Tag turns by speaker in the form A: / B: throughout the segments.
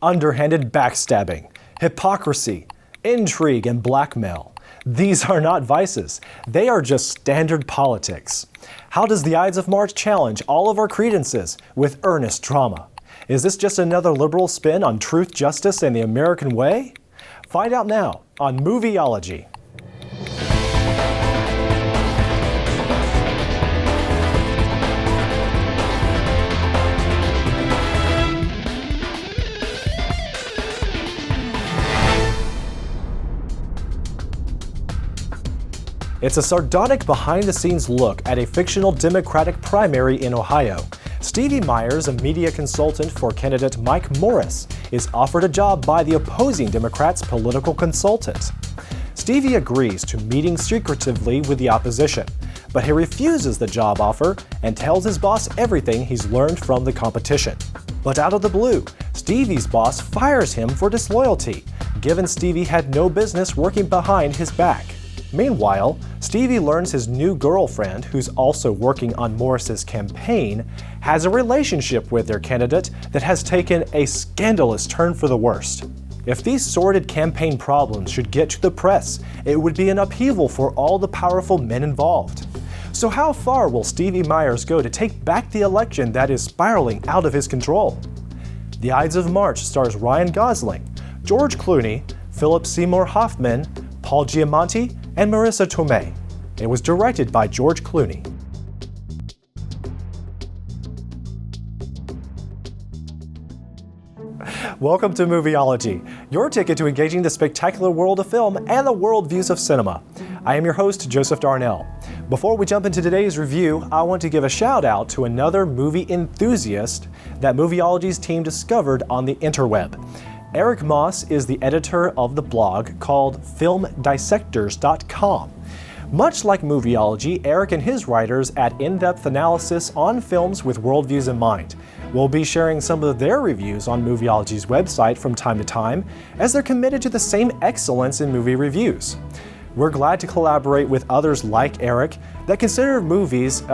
A: underhanded backstabbing, hypocrisy, intrigue, and blackmail. These are not vices. They are just standard politics. How does the Ides of March challenge all of our credences with earnest drama? Is this just another liberal spin on truth, justice, and the American way? Find out now on Movieology. It's a sardonic behind-the-scenes look at a fictional Democratic primary in Ohio. Stevie Myers, a media consultant for candidate Mike Morris, is offered a job by the opposing Democrats' political consultant. Stevie agrees to meeting secretively with the opposition, but he refuses the job offer and tells his boss everything he's learned from the competition. But out of the blue, Stevie's boss fires him for disloyalty, given Stevie had no business working behind his back. Meanwhile, Stevie learns his new girlfriend, who's also working on Morris's campaign, has a relationship with their candidate that has taken a scandalous turn for the worst. If these sordid campaign problems should get to the press, it would be an upheaval for all the powerful men involved. So how far will Stevie Myers go to take back the election that is spiraling out of his control? The Ides of March stars Ryan Gosling, George Clooney, Philip Seymour Hoffman, Paul Giamatti, and Marissa Tomei. It was directed by George Clooney. Welcome to Movieology, your ticket to engaging the spectacular world of film and the worldviews of cinema. I am your host, Joseph Darnell. Before we jump into today's review, I want to give a shout out to another movie enthusiast that Movieology's team discovered on the interweb. Eric Moss is the editor of the blog called filmdissectors.com. Much like Movieology, Eric and his writers add in-depth analysis on films with worldviews in mind. We'll be sharing some of their reviews on Movieology's website from time to time, as they're committed to the same excellence in movie reviews. We're glad to collaborate with others like Eric that consider movies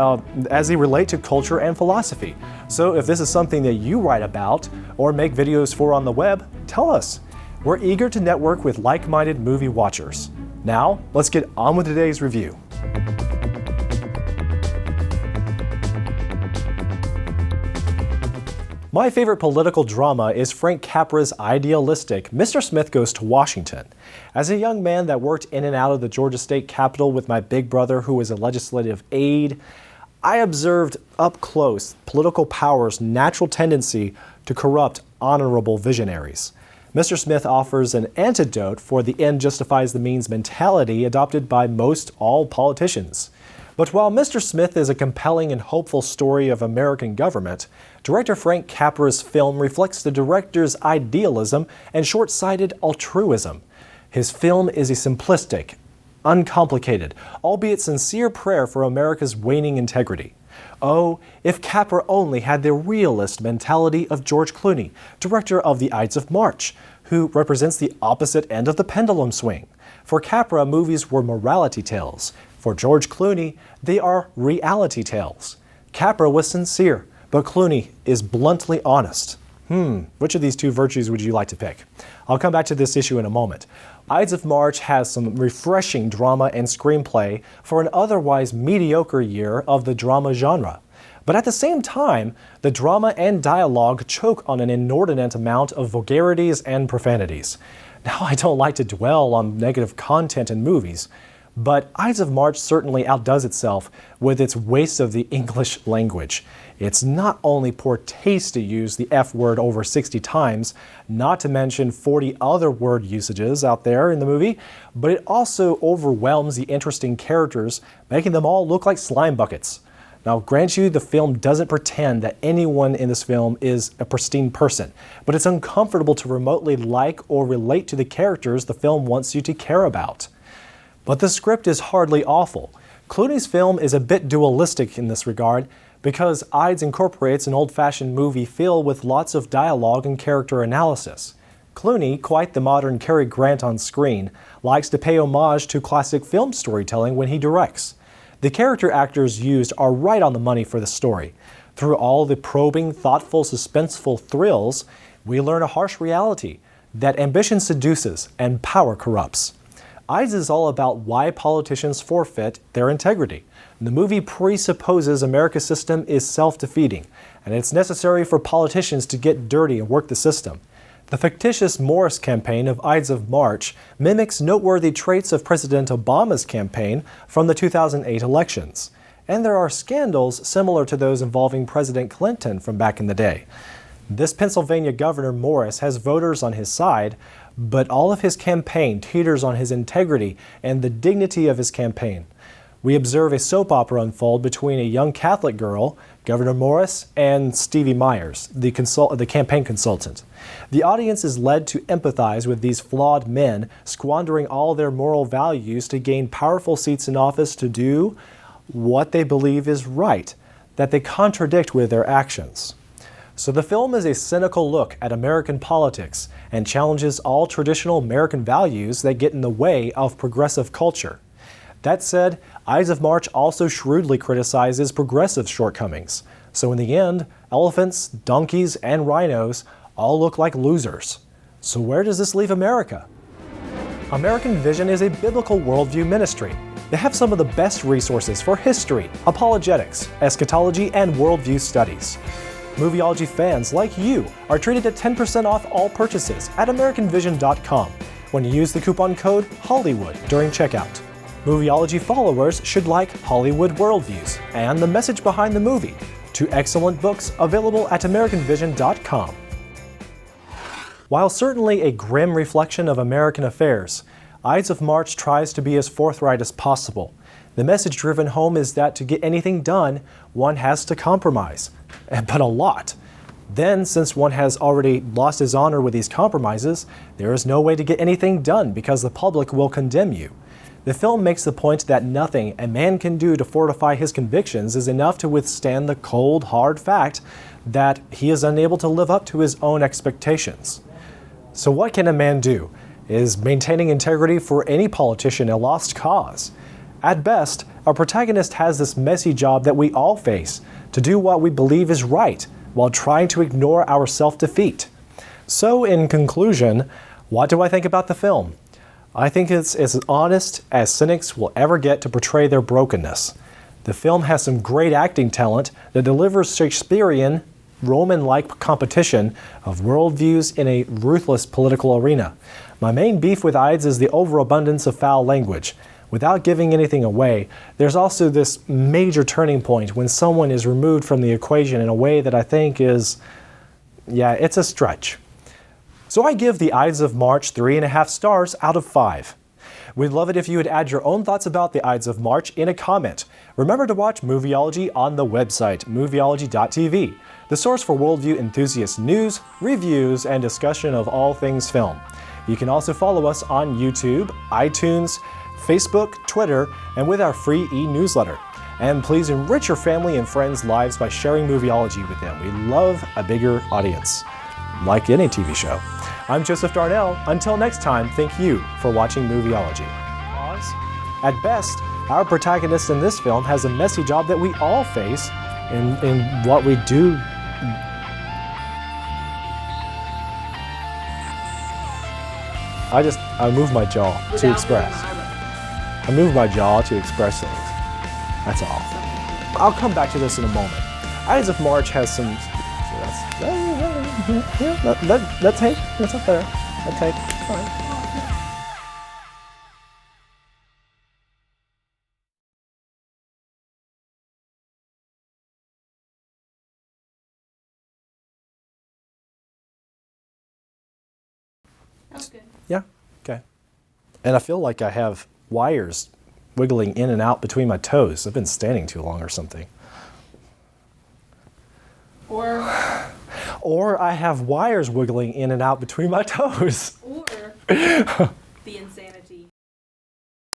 A: as they relate to culture and philosophy. So if this is something that you write about or make videos for on the web, tell us. We're eager to network with like-minded movie watchers. Now, let's get on with today's review. My favorite political drama is Frank Capra's idealistic Mr. Smith Goes to Washington. As a young man that worked in and out of the Georgia State Capitol with my big brother who was a legislative aide, I observed up close political power's natural tendency to corrupt honorable visionaries. Mr. Smith offers an antidote for the end justifies the means mentality adopted by most all politicians. But while Mr. Smith is a compelling and hopeful story of American government, director Frank Capra's film reflects the director's idealism and short-sighted altruism. His film is a simplistic, uncomplicated, albeit sincere prayer for America's waning integrity. Oh, if Capra only had the realist mentality of George Clooney, director of the Ides of March, who represents the opposite end of the pendulum swing. For Capra, movies were morality tales. For George Clooney, they are reality tales. Capra was sincere, but Clooney is bluntly honest. Which of these two virtues would you like to pick? I'll come back to this issue in a moment. Ides of March has some refreshing drama and screenplay for an otherwise mediocre year of the drama genre. But at the same time, the drama and dialogue choke on an inordinate amount of vulgarities and profanities. Now, I don't like to dwell on negative content in movies, but Ides of March certainly outdoes itself with its waste of the English language. It's not only poor taste to use the F word over 60 times, not to mention 40 other word usages out there in the movie, but it also overwhelms the interesting characters, making them all look like slime buckets. Now, grant you, the film doesn't pretend that anyone in this film is a pristine person, but it's uncomfortable to remotely like or relate to the characters the film wants you to care about. But the script is hardly awful. Clooney's film is a bit dualistic in this regard because Ides incorporates an old-fashioned movie feel with lots of dialogue and character analysis. Clooney, quite the modern Cary Grant on screen, likes to pay homage to classic film storytelling when he directs. The character actors used are right on the money for the story. Through all the probing, thoughtful, suspenseful thrills, we learn a harsh reality that ambition seduces and power corrupts. Ides is all about why politicians forfeit their integrity. The movie presupposes America's system is self-defeating, and it's necessary for politicians to get dirty and work the system. The fictitious Morris campaign of Ides of March mimics noteworthy traits of President Obama's campaign from the 2008 elections. And there are scandals similar to those involving President Clinton from back in the day. This Pennsylvania Governor Morris has voters on his side, but all of his campaign teeters on his integrity and the dignity of his campaign. We observe a soap opera unfold between a young Catholic girl, Governor Morris, and Stevie Myers, the campaign consultant. The audience is led to empathize with these flawed men, squandering all their moral values to gain powerful seats in office to do what they believe is right, that they contradict with their actions. So the film is a cynical look at American politics and challenges all traditional American values that get in the way of progressive culture. That said, Ides of March also shrewdly criticizes progressive shortcomings. So in the end, elephants, donkeys, and rhinos all look like losers. So where does this leave America? American Vision is a biblical worldview ministry. They have some of the best resources for history, apologetics, eschatology, and worldview studies. Movieology fans like you are treated at 10% off all purchases at AmericanVision.com when you use the coupon code Hollywood during checkout. Movieology followers should like Hollywood worldviews and the message behind the movie, two excellent books available at AmericanVision.com. While certainly a grim reflection of American affairs, Ides of March tries to be as forthright as possible. The message driven home is that to get anything done, one has to compromise, but a lot. Then, since one has already lost his honor with these compromises, there is no way to get anything done because the public will condemn you. The film makes the point that nothing a man can do to fortify his convictions is enough to withstand the cold, hard fact that he is unable to live up to his own expectations. So what can a man do? Is maintaining integrity for any politician a lost cause? At best, our protagonist has this messy job that we all face, to do what we believe is right, while trying to ignore our self-defeat. So in conclusion, what do I think about the film? I think it's as honest as cynics will ever get to portray their brokenness. The film has some great acting talent that delivers Shakespearean, Roman-like competition of worldviews in a ruthless political arena. My main beef with Ides is the overabundance of foul language. Without giving anything away, there's also this major turning point when someone is removed from the equation in a way that I think is, it's a stretch. So I give the Ides of March 3.5 stars out of 5. We'd love it if you would add your own thoughts about the Ides of March in a comment. Remember to watch Movieology on the website, movieology.tv, the source for worldview enthusiast news, reviews, and discussion of all things film. You can also follow us on YouTube, iTunes, Facebook, Twitter, and with our free e-newsletter. And please enrich your family and friends' lives by sharing Movieology with them. We love a bigger audience, like any TV show. I'm Joseph Darnell. Until next time, thank you for watching Movieology. At best, our protagonist in this film has a messy job that we all face in what we do. I move my jaw to express. I move my jaw to express things. That's all. I'll come back to this in a moment. Ides of March has some. That take. That's up there. That take. Fine.
B: That was good.
A: Yeah. Okay. And I feel like I have wires wiggling in and out between my toes. I've been standing too long or something. Or I have wires wiggling in and out between my toes.
B: Or